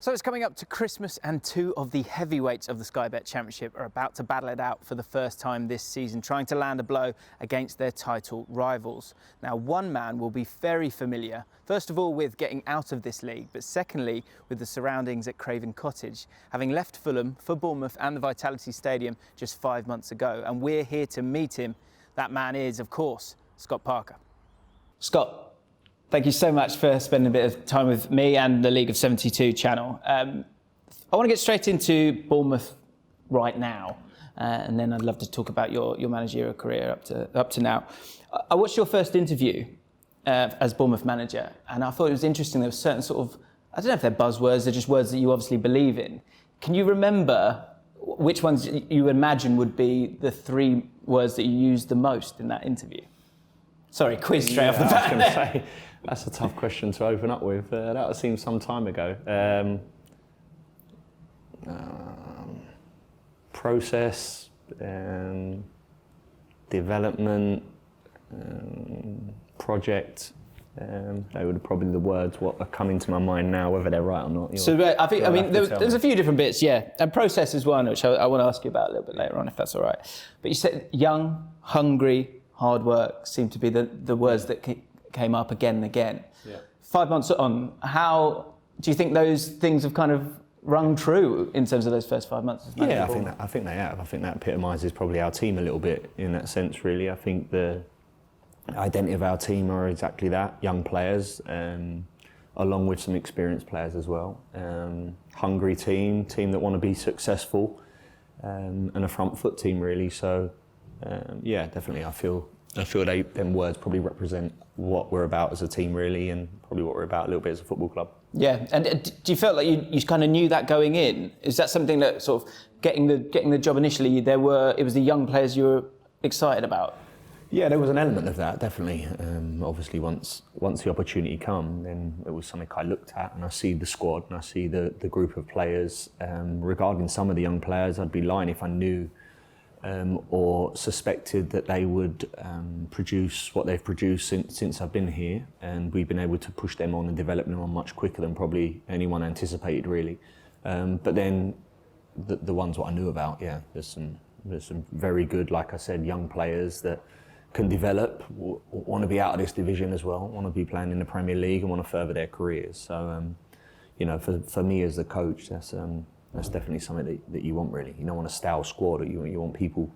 So it's coming up to Christmas and two of the heavyweights of the Sky Bet Championship are about to battle it out for the first time this season, trying to land a blow against their title rivals. Now, one man will be very familiar, first of all with getting out of this league, but secondly with the surroundings at Craven Cottage, having left Fulham for Bournemouth and the Vitality Stadium just 5 months ago. And we're here to meet him. That man is, of course, Scott Parker. Scott, thank you so much for spending a bit of time with me and the League of 72 channel. I want to get straight into Bournemouth right now, and then I'd love to talk about your managerial career up to now. I watched your first interview as Bournemouth manager, and I thought it was interesting. There were certain sort of, I don't know if they're buzzwords, they're just words that you obviously believe in. Can you remember which ones you imagine would be the three words that you used the most in that interview? Sorry, quiz straight off the bat. I was going to say, that's a tough question to open up with. That seemed some time ago. Process, development, project. They were probably the words what are coming to my mind now, whether they're right or not. So there's a few different bits, yeah. And process is one, which I want to ask you about a little bit later on, if that's all right. But you said young, hungry, hard work seem to be the words that came up again and again. Yeah. 5 months on, how do you think those things have kind of rung true in terms of those first 5 months? Yeah, I think they have. I think that epitomises probably our team a little bit in that sense, really. I think the identity of our team are exactly that, young players, along with some experienced players as well. Hungry team that want to be successful, and a front foot team, really. So, yeah, definitely. I feel them words probably represent what we're about as a team, really, and probably what we're about a little bit as a football club. Yeah, and do you feel like you kind of knew that going in? Is that something that sort of getting the job initially? It was the young players you were excited about? Yeah, there was an element of that, definitely. Obviously, once the opportunity come, then it was something I looked at, and I see the squad and I see the group of players. Regarding some of the young players, I'd be lying if I knew or suspected that they would produce what they've produced since I've been here, and we've been able to push them on and develop them on much quicker than probably anyone anticipated, really. But then the ones what I knew about, yeah, there's some very good, like I said, young players that can develop, want to be out of this division as well, want to be playing in the Premier League and want to further their careers. So, for me as the coach, that's definitely something that you want, really. You don't want a stale squad. You want people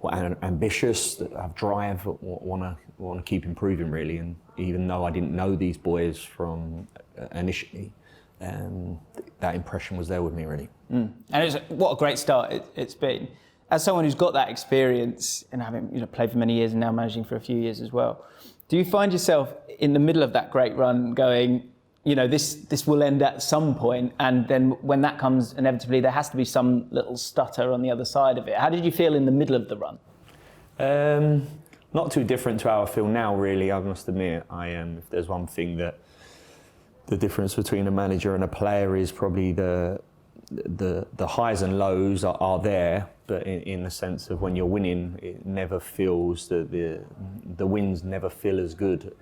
who are ambitious, that have drive, want to keep improving, really. And even though I didn't know these boys from initially, that impression was there with me, really. And what a great start it's been. As someone who's got that experience and having played for many years and now managing for a few years as well, do you find yourself in the middle of that great run going, this will end at some point, and then when that comes, inevitably there has to be some little stutter on the other side of it? How did you feel in the middle of the run? Not too different to how I feel now, really. I must admit, if there's one thing that the difference between a manager and a player is probably the highs and lows are there, but in the sense of when you're winning, it never feels the wins never feel as good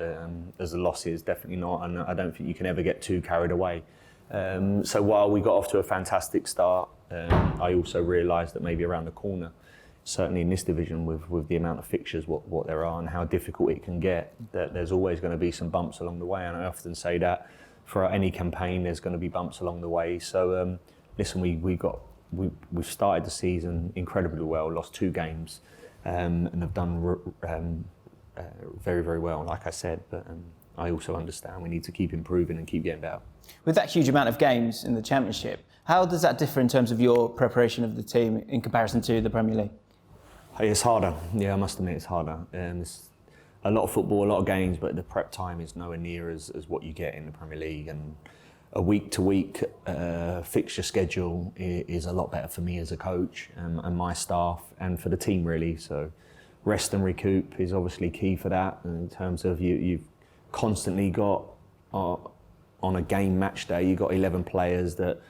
as the losses. Definitely not, and I don't think you can ever get too carried away. So while we got off to a fantastic start, I also realised that maybe around the corner, certainly in this division with the amount of fixtures what there are and how difficult it can get, that there's always going to be some bumps along the way. And I often say that for any campaign, there's going to be bumps along the way. So. Listen, we've started the season incredibly well, lost 2 games, and have done very, very well, like I said. But I also understand we need to keep improving and keep getting better. With that huge amount of games in the Championship, how does that differ in terms of your preparation of the team in comparison to the Premier League? It's harder. Yeah, I must admit it's harder. It's a lot of football, a lot of games, but the prep time is nowhere near as what you get in the Premier League. And a week-to-week fixture schedule is a lot better for me as a coach and my staff, and for the team, really. So rest and recoup is obviously key for that, in terms of you've constantly got, on a game match day, you've got 11 players that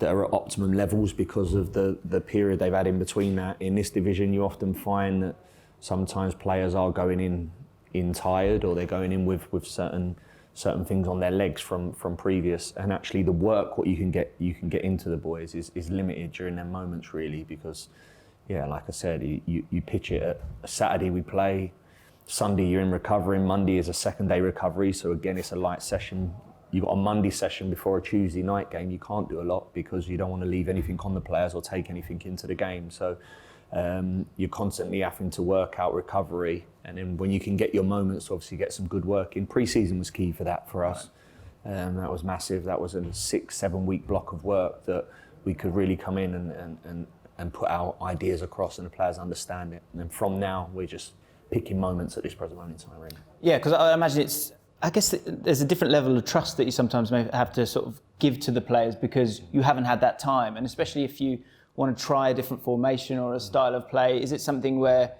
are at optimum levels because of the period they've had in between that. In this division, you often find that sometimes players are going in tired, or they're going in with certain certain things on their legs from previous, and actually the work what you can get into the boys is limited during their moments really, because like I said, you pitch it at a Saturday we play, Sunday you're in recovery, Monday is a second day recovery, so again it's a light session. You've got a Monday session before a Tuesday night game, you can't do a lot because you don't want to leave anything on the players or take anything into the game. So you're constantly having to work out recovery, and then when you can get your moments, obviously get some good work in. Pre-season was key for that for us. That was massive. That was a 6-7 week block of work that we could really come in and put our ideas across and the players understand it. And then from now, we're just picking moments at this present moment in time, really. Yeah, because I imagine I guess there's a different level of trust that you sometimes may have to sort of give to the players because you haven't had that time, and especially if you want to try a different formation or a style of play, is it something where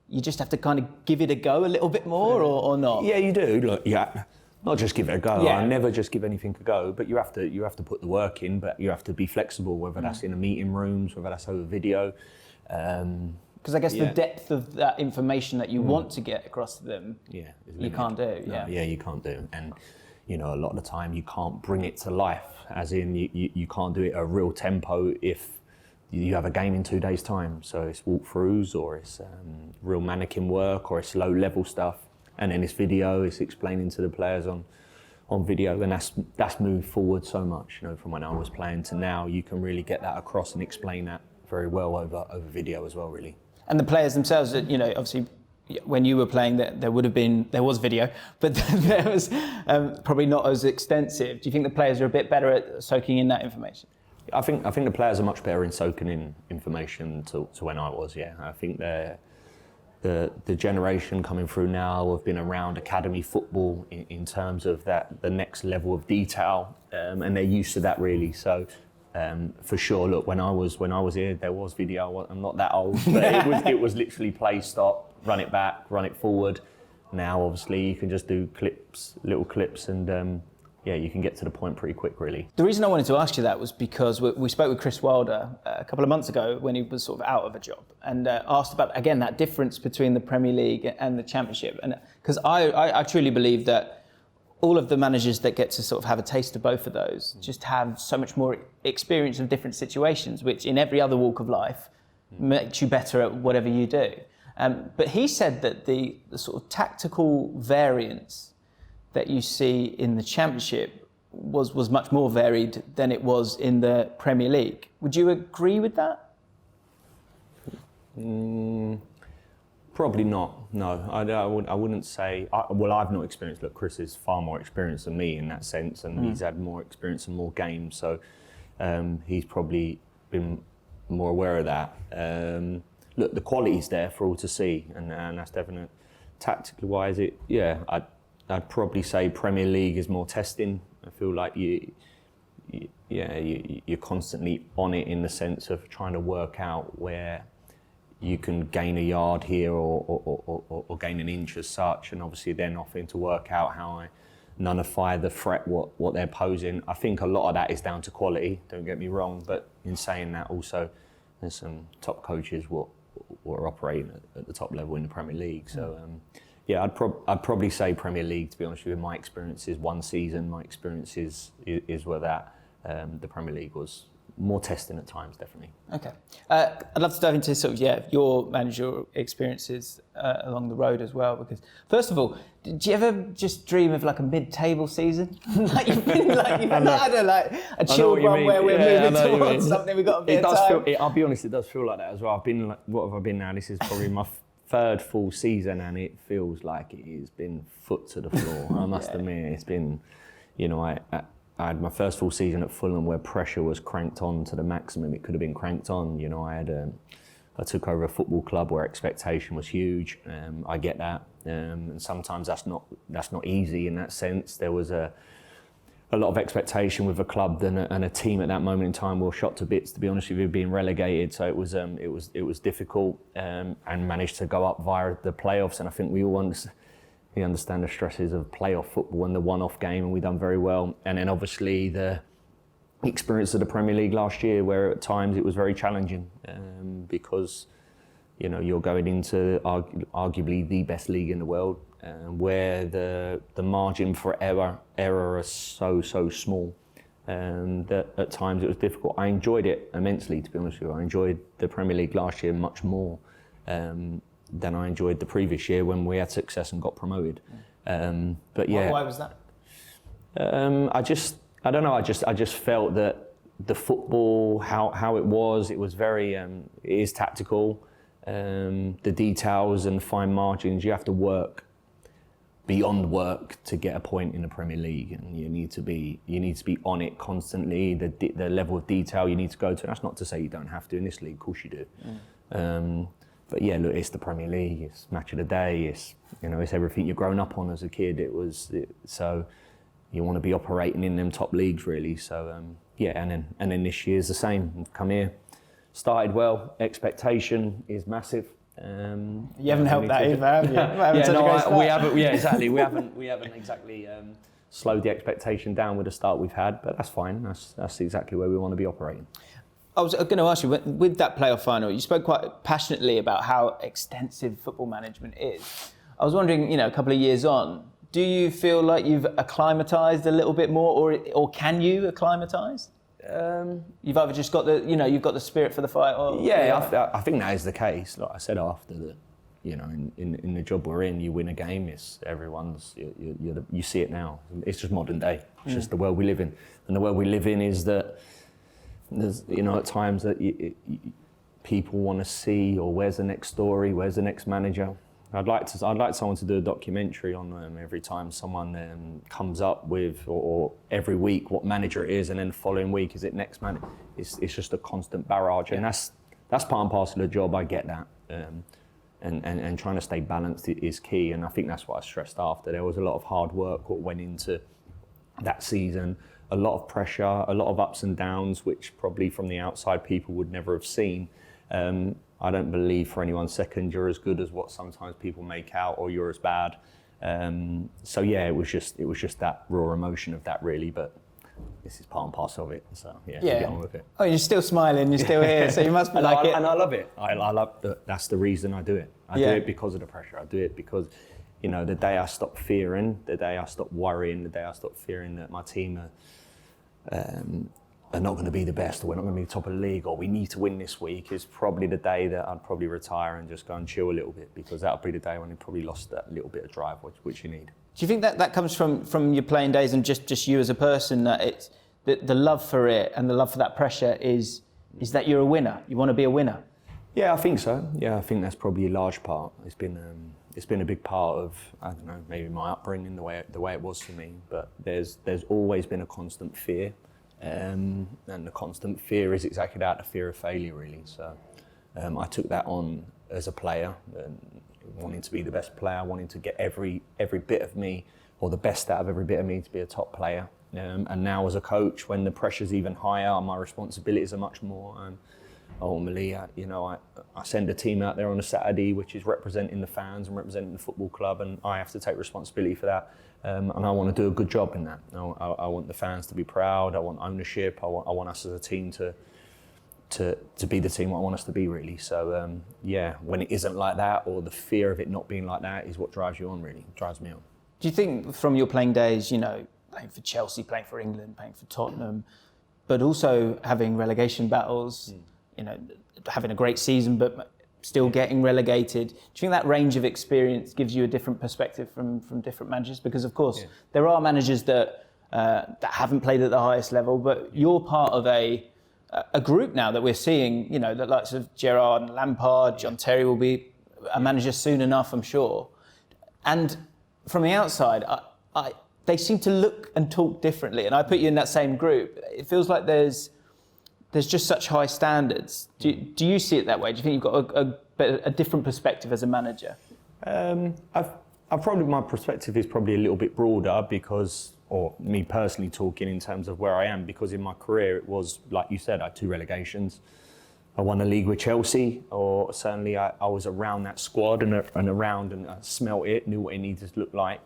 you just have to kind of give it a go a little bit more or not? Yeah, you do. Look, not just give it a go. Yeah. I never just give anything a go, but you have to put the work in, but you have to be flexible, whether that's in the meeting rooms, whether that's over video. Because I guess the depth of that information that you want to get across to them, you can't do. You can't do. And, a lot of the time you can't bring it to life, as in you can't do it at a real tempo if you have a game in 2 days' time. So it's walkthroughs, or it's real mannequin work, or it's low level stuff. And then it's video, it's explaining to the players on video. And that's moved forward so much, from when I was playing to now. You can really get that across and explain that very well over video as well, really. And the players themselves, obviously, when you were playing, there was video, but there was probably not as extensive. Do you think the players are a bit better at soaking in that information? I think the players are much better in soaking in information to when I was. Yeah, I think the generation coming through now have been around academy football in terms of the next level of detail, and they're used to that really. So. For sure, look, when I was here, there was video. I'm not that old, but it was literally play, stop, run it back, run it forward. Now, obviously, you can just do little clips, and you can get to the point pretty quick, really. The reason I wanted to ask you that was because we spoke with Chris Wilder a couple of months ago when he was sort of out of a job, and asked about, again, that difference between the Premier League and the Championship. And because I truly believe that all of the managers that get to sort of have a taste of both of those just have so much more experience of different situations, which in every other walk of life makes you better at whatever you do. But he said that the sort of tactical variance that you see in the Championship was much more varied than it was in the Premier League. Would you agree with that? Probably not. No, I wouldn't say. I've not experienced. Look, Chris is far more experienced than me in that sense, and he's had more experience and more games. So he's probably been more aware of that. Look, the quality's there for all to see, and that's definite. Tactically wise, I'd probably say Premier League is more testing. I feel like you're constantly on it in the sense of trying to work out where you can gain a yard here or gain an inch as such, and obviously then offering to work out how I nullify the threat, what they're posing. I think a lot of that is down to quality, don't get me wrong, but in saying that also there's some top coaches what are operating at the top level in the Premier League. So I'd probably say Premier League, to be honest with you. My experience is one season, my experience is where that the Premier League was more testing at times, definitely. Okay. I'd love to dive into sort of, your managerial experiences along the road as well, because first of all, did you ever just dream of like a mid-table season? You've had a chilled one where we're moving towards something, we've got a bit of time. I'll be honest, it does feel like that as well. I've been, what have I been now? This is probably my third full season, and it feels like it has been foot to the floor. I must admit, it's been, I had my first full season at Fulham where pressure was cranked on to the maximum it could have been cranked on. I took over a football club where expectation was huge. I get that, and sometimes that's not easy in that sense. There was a lot of expectation with a club and a team at that moment in time. We were shot to bits, to be honest with you, being relegated. So it was difficult, and managed to go up via the playoffs. And I think we all understand the stresses of playoff football and the one-off game, and we've done very well. And then obviously the experience of the Premier League last year, where at times it was very challenging, because you're going into arguably the best league in the world, where the margin for error is so small. That at times it was difficult. I enjoyed it immensely, to be honest with you. I enjoyed the Premier League last year much more than I enjoyed the previous year when we had success and got promoted. But yeah, why was that? I don't know. I just felt that the football, how it was very, it is tactical. The details and fine margins, you have to work beyond work to get a point in the Premier League, and you need to be on it constantly. The level of detail you need to go to. That's not to say you don't have to in this league. Of course you do. But yeah, look, it's the Premier League. It's match of the day. It's everything you've grown up on as a kid. So you want to be operating in them top leagues really. So yeah, and then this year's the same. We've come here, started well. Expectation is massive. You haven't helped that either, have you? We haven't. Yeah, exactly. We haven't exactly slowed the expectation down with the start we've had, but that's fine. That's exactly where we want to be operating. I was going to ask you, with that playoff final, you spoke quite passionately about how extensive football management is. I was wondering, a couple of years on, do you feel like you've acclimatised a little bit more, or can you acclimatise? You've either just got you've got the spirit for the fight, or I think that is the case. Like I said after the, in the job we're in, you win a game. It's everyone's. You see it now. It's just modern day. It's just the world we live in, and the world we live in is that there's at times that people want to see, or where's the next story, where's the next manager. I'd like someone to do a documentary on them every time someone comes up with, or every week what manager it is, and then the following week is it next man. It's just a constant barrage, and that's part and parcel of the job. I get that, and trying to stay balanced is key. And I think that's what I stressed after. There was a lot of hard work that went into that season, a lot of pressure, a lot of ups and downs, which probably from the outside people would never have seen. I don't believe for anyone's second you're as good as what sometimes people make out, or you're as bad. So yeah, it was just that raw emotion of that really, but this is part and parcel of it. So yeah. Get on with it. Oh, you're still smiling, you're still here, so you must be and like it. And I love it. I love that's the reason I do it. I do it because of the pressure. I do it because, the day I stop fearing, the day I stop worrying, the day I stop fearing that my team are not going to be the best, or we're not going to be top of the league, or we need to win this week, is probably the day that I'd probably retire and just go and chill a little bit, because that'll be the day when you probably lost that little bit of drive which you need. Do you think that comes from your playing days and just you as a person, that it's the love for it and the love for that pressure is that you're a winner? You want to be a winner? Yeah, I think so. Yeah, I think that's probably a large part. It's been a big part of, I don't know, maybe my upbringing, the way it was for me. But there's always been a constant fear. And the constant fear is exactly that, the fear of failure really. So I took that on as a player, wanting to be the best player, wanting to get every bit of me, or the best out of every bit of me, to be a top player. And now as a coach, when the pressure's even higher, my responsibilities are much more. Ultimately, I send a team out there on a Saturday which is representing the fans and representing the football club, and I have to take responsibility for that. And I want to do a good job in that. I want the fans to be proud. I want ownership. I want us as a team to be the team I want us to be, really. So when it isn't like that, or the fear of it not being like that, is what drives you on, really. It drives me on. Do you think from your playing days, playing for Chelsea, playing for England, playing for Tottenham, but also having relegation battles, having a great season but still getting relegated, do you think that range of experience gives you a different perspective from different managers? Because of course there are managers that haven't played at the highest level, but you're part of a group now that we're seeing, the likes of Gerrard and Lampard. John Terry will be a manager soon enough, I'm sure. And from the outside, they seem to look and talk differently, and I put you in that same group. It feels like there's just such high standards. Do you see it that way? Do you think you've got a different perspective as a manager? My perspective is probably a little bit broader, because, or me personally talking in terms of where I am, because in my career it was, like you said, I had 2 relegations. I won a league with Chelsea, or certainly I was around that squad and I smelt it, knew what it needed to look like.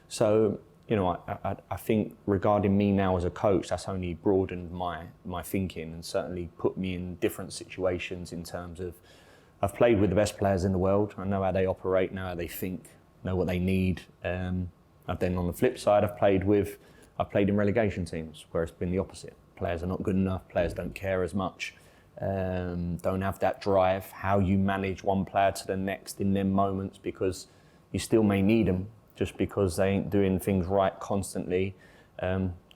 So, I think regarding me now as a coach, that's only broadened my thinking, and certainly put me in different situations in terms of, I've played with the best players in the world. I know how they operate, know how they think. know what they need. I've then on the flip side, I've played in relegation teams where it's been the opposite. Players are not good enough, players don't care as much, don't have that drive. How you manage one player to the next in them moments, because you still may need them just because they ain't doing things right constantly.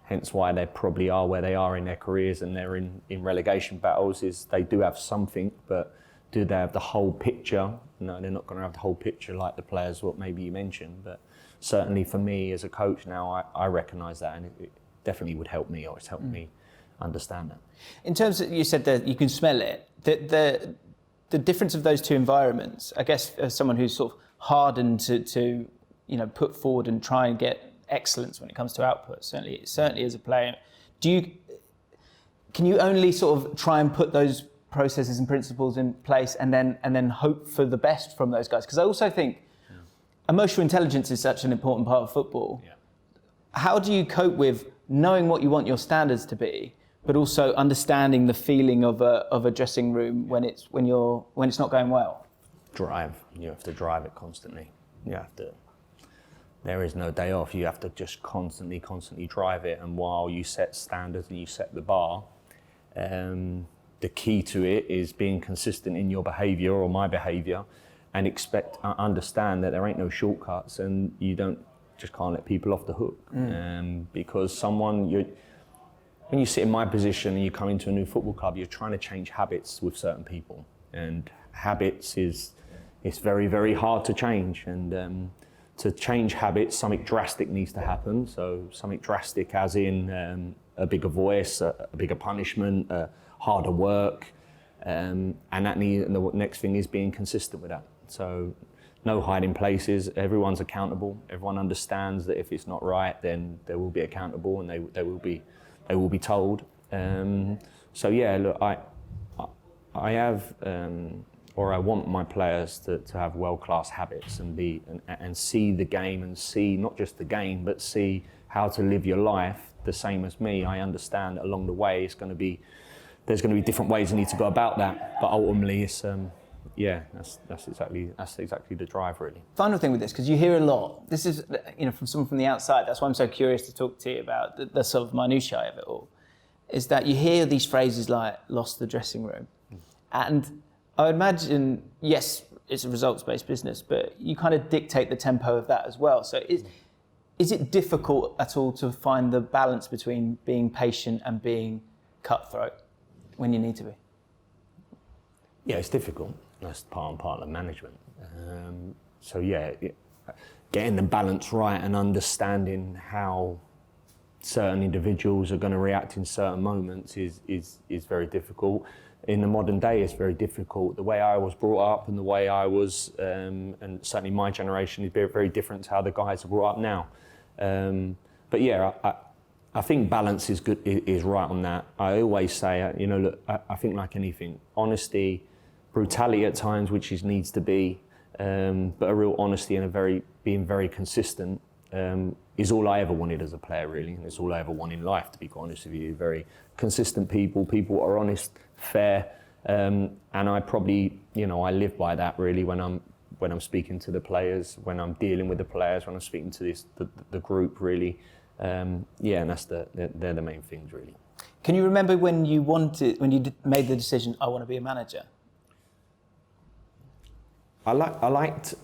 Hence why they probably are where they are in their careers and they're in relegation battles, is they do have something, but do they have the whole picture? No, they're not going to have the whole picture like the players, what maybe you mentioned. But certainly for me as a coach now, I recognise that, and it definitely would help me, or it's helped me understand that. In terms of, you said that you can smell it, the difference of those two environments, I guess as someone who's sort of hardened to put forward and try and get excellence when it comes to output, certainly as a player, can you only sort of try and put those processes and principles in place and then hope for the best from those guys? Because I also think emotional intelligence is such an important part of football. Yeah. How do you cope with knowing what you want your standards to be, but also understanding the feeling of a dressing room when it's not going well? Drive. You have to drive it constantly. There is no day off. You have to just constantly drive it. And while you set standards and you set the bar, the key to it is being consistent in your behaviour or my behaviour, and understand that there ain't no shortcuts, and you just can't let people off the hook. Because when you sit in my position and you come into a new football club, you're trying to change habits with certain people, and habits it's very, very hard to change. And to change habits, something drastic needs to happen. So something drastic as in a bigger voice, a bigger punishment, harder work, and the next thing is being consistent with that. So no hiding places. Everyone's accountable. Everyone understands that if it's not right, then they will be accountable, and they will be told. So yeah, look, I have. Or I want my players to have world-class habits and see the game, and see not just the game, but see how to live your life the same as me. I understand that along the way there's going to be different ways you need to go about that, but ultimately it's that's exactly the drive, really. Final thing with this, because you hear a lot. This is from someone from the outside. That's why I'm so curious to talk to you about the sort of minutiae of it all. Is that you hear these phrases like "lost the dressing room," and I would imagine, yes, it's a results-based business, but you kind of dictate the tempo of that as well. So is it difficult at all to find the balance between being patient and being cutthroat when you need to be? Yeah, it's difficult. That's part of management. Getting the balance right and understanding how certain individuals are going to react in certain moments is very difficult. In the modern day, it's very difficult. The way I was brought up and the way I was, and certainly my generation, is very, very different to how the guys are brought up now. But yeah, I think balance is good, is right on that. I always say, look, I think like anything, honesty, brutality at times, which needs to be, but a real honesty and being very consistent is all I ever wanted as a player, really, and it's all I ever want in life, to be quite honest with you. Very consistent people are honest, fair, and I probably, I live by that really when I'm speaking to the players, when I'm dealing with the players, when I'm speaking to the group, really. And they're the main things, really. Can you remember when you made the decision, I want to be a manager? I liked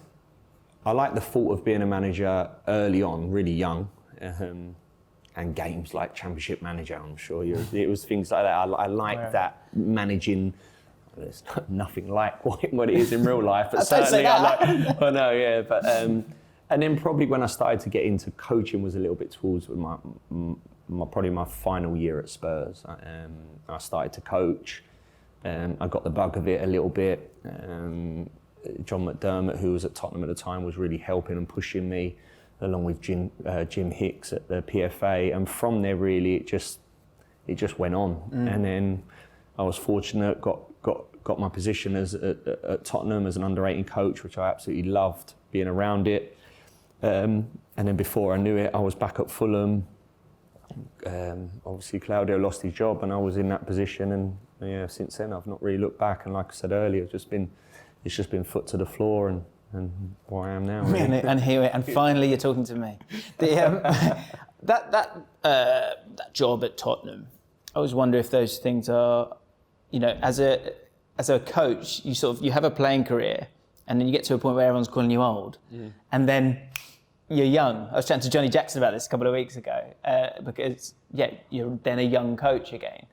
the thought of being a manager early on, really young, and games like Championship Manager, I'm sure it was things like that. I liked that managing. There's nothing like what it is in real life, but certainly I like. I know, yeah. But and then probably when I started to get into coaching was a little bit towards probably my final year at Spurs. I started to coach. I got the bug of it a little bit. John McDermott, who was at Tottenham at the time, was really helping and pushing me, along with Jim Hicks at the PFA. And from there, really, it just went on. And then I was fortunate, got my position at Tottenham as an under-18 coach, which I absolutely loved being around it. And then before I knew it, I was back at Fulham. Obviously, Claudio lost his job, and I was in that position. And since then, I've not really looked back. And like I said earlier, it's just been foot to the floor, and and where I am now. Really. and finally you're talking to me. That job at Tottenham, I always wonder if those things are, as a coach, you have a playing career, and then you get to a point where everyone's calling you old, and then you're young. I was chatting to Johnny Jackson about this a couple of weeks ago, because you're then a young coach again.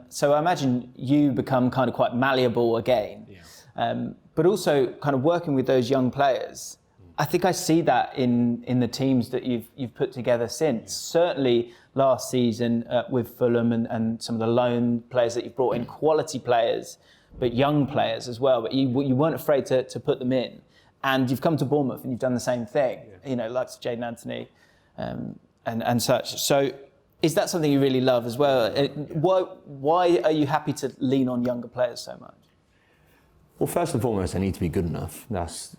So I imagine you become kind of quite malleable again. Yeah. But also kind of working with those young players. I think I see that in the teams that you've put together since. Yeah. Certainly last season with Fulham and some of the loan players that you've brought in, quality players, but young players as well. But you weren't afraid to put them in. And you've come to Bournemouth and you've done the same thing, like Jaden Anthony and such. So is that something you really love as well? Why are you happy to lean on younger players so much? Well, first and foremost, they need to be good enough. That's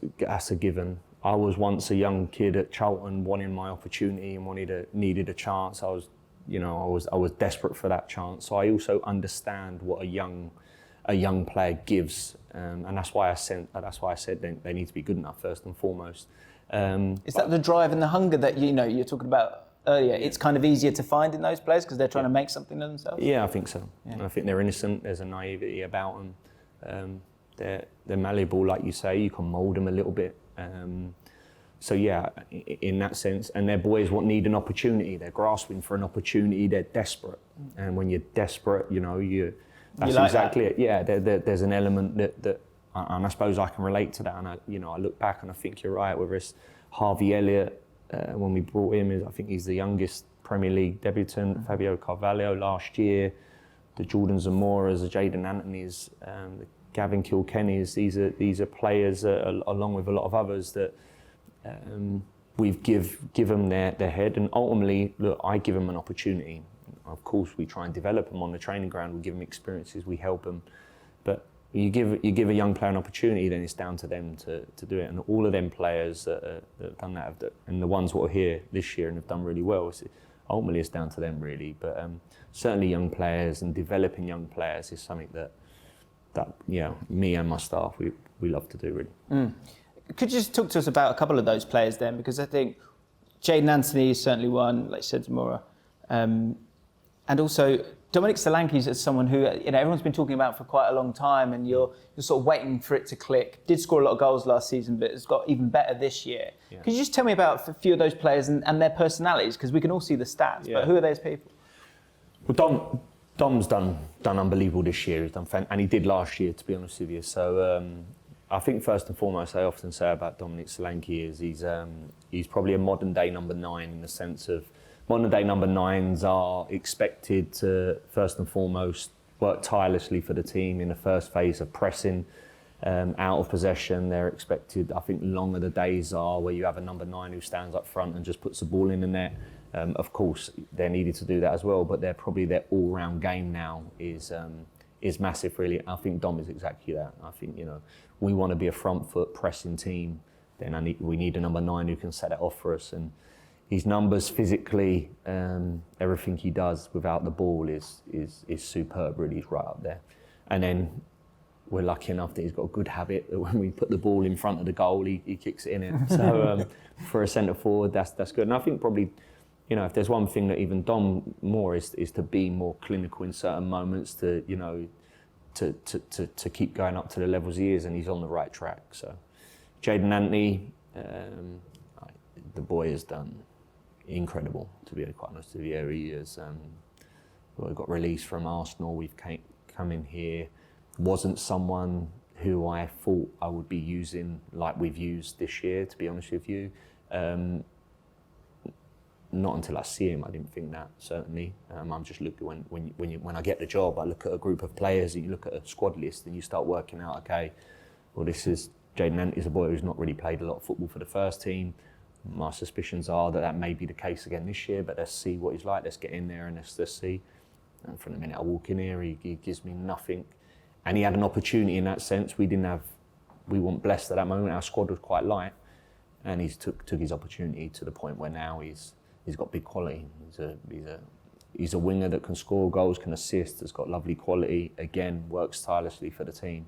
a given. I was once a young kid at Charlton, wanting my opportunity and needed a chance. I was desperate for that chance. So I also understand what a young player gives, and that's why I said they need to be good enough first and foremost. Is that the drive and the hunger that you're talking about earlier? It's kind of easier to find in those players because they're trying to make something of themselves. Yeah, I think so. Yeah. I think they're innocent. There's a naivety about them. They're malleable, like you say. You can mould them a little bit. So yeah, in that sense, and they're boys what need an opportunity. They're grasping for an opportunity. They're desperate, and when you're desperate, that's like exactly that. It. Yeah, there's an element that, and I suppose I can relate to that. And I look back and I think you're right. Whether it's Harvey Elliott, when we brought him, I think he's the youngest Premier League debutant. Fabio Carvalho last year, the Jordan Zamoras, the Jaden Anthony's, the Gavin Kilkenny's. These are players, along with a lot of others, that we've give them their head, and ultimately, look, I give them an opportunity. Of course, we try and develop them on the training ground. We give them experiences. We help them, but you give a young player an opportunity, then it's down to them to do it. And all of them players that have done that, and the ones that are here this year and have done really well, ultimately it's down to them really. But certainly young players and developing young players is something that me and my staff we love to do really. Could you just talk to us about a couple of those players then? Because I think Jaden Anthony is certainly one, like you said, Zamora. And also Dominic Solanke is someone who everyone's been talking about for quite a long time, and you're sort of waiting for it to click. Did score a lot of goals last season, but it's got even better this year. Yeah. Could you just tell me about a few of those players and their personalities? Because we can all see the stats, but who are those people? Well, Dom's done unbelievable this year. He's done and he did last year, to be honest with you. So I think first and foremost, I often say about Dominic Solanke is he's probably a modern day number 9 in the sense of modern day number 9s are expected to first and foremost work tirelessly for the team in the first phase of pressing out of possession. They're expected, I think, longer the days are where you have a number 9 who stands up front and just puts the ball in the net. Of course, they're needed to do that as well, but their all-round game now is massive, really. I think Dom is exactly that. I think we want to be a front foot pressing team. Then we need a number 9 who can set it off for us. And his numbers physically, everything he does without the ball is superb. Really, he's right up there. And then we're lucky enough that he's got a good habit that when we put the ball in front of the goal, he kicks it in it. So for a centre forward, that's good. And I think probably, if there's one thing that even Dom more is to be more clinical in certain moments, to keep going up to the levels he is, and he's on the right track. So Jaden Anthony, the boy has done incredible, to be quite honest with you. He is. We got released from Arsenal. We've come in here. Wasn't someone who I thought I would be using like we've used this year, to be honest with you. Not until I see him, I didn't think that, certainly. I'm just looking, when I get the job, I look at a group of players and you look at a squad list and you start working out, okay, well, Jaden Anthony's a boy who's not really played a lot of football for the first team. My suspicions are that may be the case again this year, but let's see what he's like. Let's get in there and let's see. And from the minute I walk in here, he gives me nothing. And he had an opportunity in that sense. We weren't blessed at that moment. Our squad was quite light, and he took his opportunity to the point where now he's got big quality. He's a winger that can score goals, can assist, has got lovely quality. Again, works tirelessly for the team.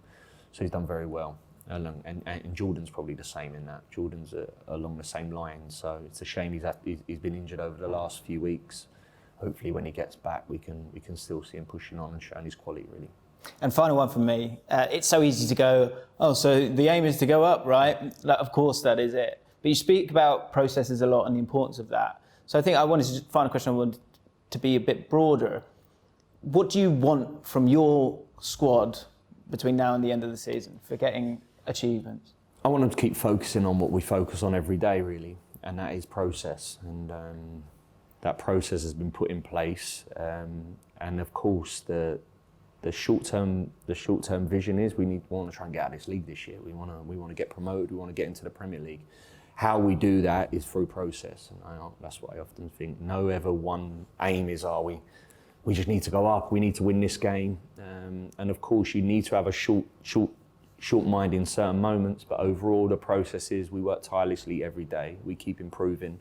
So he's done very well. And Jordan's probably the same in that. Jordan's along the same line, so it's a shame he's been injured over the last few weeks. Hopefully when he gets back we can still see him pushing on and showing his quality really. And final one from me. It's so easy to go, oh, so the aim is to go up, right? Like, of course that is it. But you speak about processes a lot and the importance of that. So I think final question I wanted to be a bit broader. What do you want from your squad between now and the end of the season for getting achievements? I want them to keep focusing on what we focus on every day really, and that is process. And that process has been put in place. And of course the short-term vision is we want to try and get out of this league this year. We want to get promoted. We want to get into the Premier League. How we do that is through process, and that's what I often think. No ever one aim is we just need to go up. We need to win this game, and of course you need to have a short mind in certain moments. But overall, the process is we work tirelessly every day. We keep improving.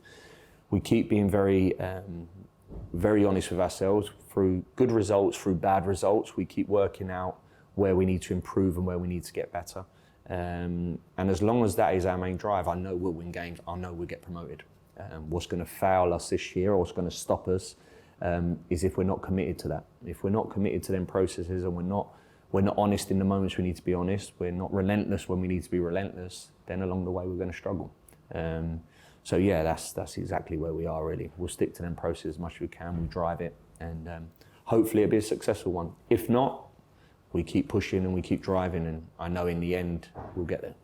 We keep being very honest with ourselves through good results, through bad results. We keep working out where we need to improve and where we need to get better. And as long as that is our main drive, I know we'll win games. I know we'll get promoted. What's going to fail us this year, or what's going to stop us, is if we're not committed to that. If we're not committed to them processes, and we're not honest in the moments we need to be honest, we're not relentless when we need to be relentless, then along the way we're going to struggle. So yeah, that's exactly where we are really. We'll stick to them processes as much as we can. We'll drive it, and hopefully it'll be a successful one. If not, we keep pushing and we keep driving, and I know in the end we'll get there.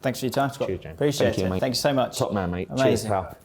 Thanks for your time, Scott. Cheers, James. Appreciate it. Thank you so much. Top man, mate. Amazing. Cheers, pal.